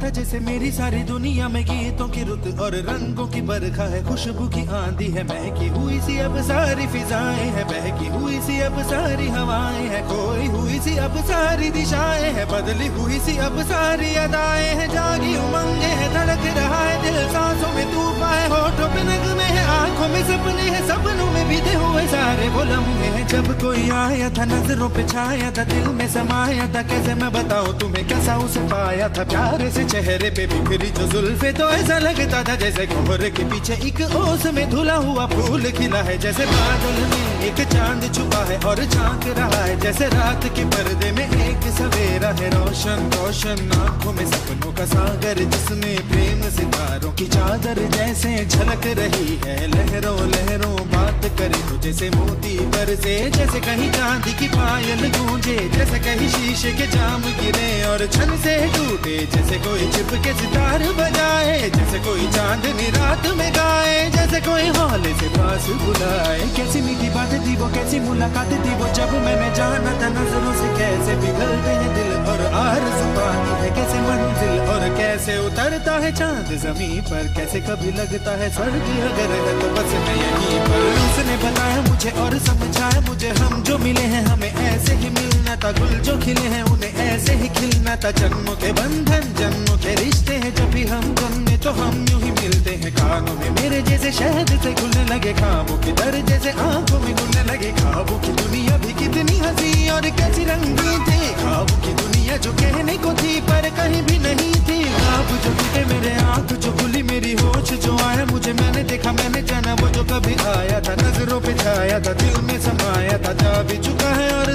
था जैसे मेरी सारी दुनिया में गीतों की रुत और रंगों की बरखा है, खुशबू की आंधी है, महकी हुई सी अब सारी फिजाएं है, बहकी हुई सी अब सारी हवाएं है, खोई हुई सी अब सारी दिशाएं है, बदली हुई सी अब सारी अदाएं है, जागी उमंगे है, धड़क रहा है दिल, सांसों में तूफान है, होठों पे नगमे है, आंखों में सपने हैं, सपनों में बीते हुए सारे वो लम्हे हैं। जब कोई आया था नजरों पे छाया था, दिल में समाया था, कैसे मैं बताऊं तुम्हें कैसा उसे पाया था, प्यारे से चेहरे पे बिखरी जो जुल्फे, तो ऐसा लगता था जैसे कोहरे के पीछे एक ओस में धुला हुआ फूल खिला है, जैसे बादल में एक चांद छुपा है और झांक रहा है, जैसे रात के पर्दे में एक सवेरा है, रोशन रोशन आंखों में सपनों का सागर, जिसमें प्रेम सितारों की चादर जैसे झलक रही है, लहरों लहरों बात करे तो जैसे मोती बरसे, जैसे कहीं चांदी की पायल गूंजे, जैसे कहीं शीशे के जाम गिरे और छन से टूटे, जैसे कोई छिप के सितार बजाए, जैसे कोई चांदनी रात में गाए, जैसे कोई हौले से पास बुलाए। कैसी मीठी बातें थी वो, कैसी मुलाकातें थी वो, जब मैंने जाना था नजरों से कैसे पिघलते हैं दिल और आरज़ू पाती है कैसे मंजिल, और कैसे उतरता है चांद जमीन पर, कैसे कभी लगता है स्वर्ग अगर है तो बस मैं यहीं पर। उसने बताया मुझे और समझाया मुझे, हम जो मिले हैं हमें ऐसे ही मिलना था, गुल जो खिले हैं उन्हें ऐसे ही खिलना था, जन्मों के बंधन जन्मों के रिश्ते हैं, जब भी हम जन्मे तो हम यूं ही मिलते हैं, कानों में मेरे जैसे शहद से खुलने लगे ख्वाबों के दर, जैसे आंखों में घुलने लगे ख्वाबों की दुनिया भी कितनी हंसी और कैसी रंगीन थी, ख्वाबों की दुनिया जो कहने को थी पर कहीं भी नहीं थी, ख्वाब जो टूटे मेरे आंख जो खुली मेरी होश जो आया मुझे, मैंने देखा मैंने जाना वो जो कभी आया था, नजरों पे छाया था, दिल में समाया था, जा भी चुका है और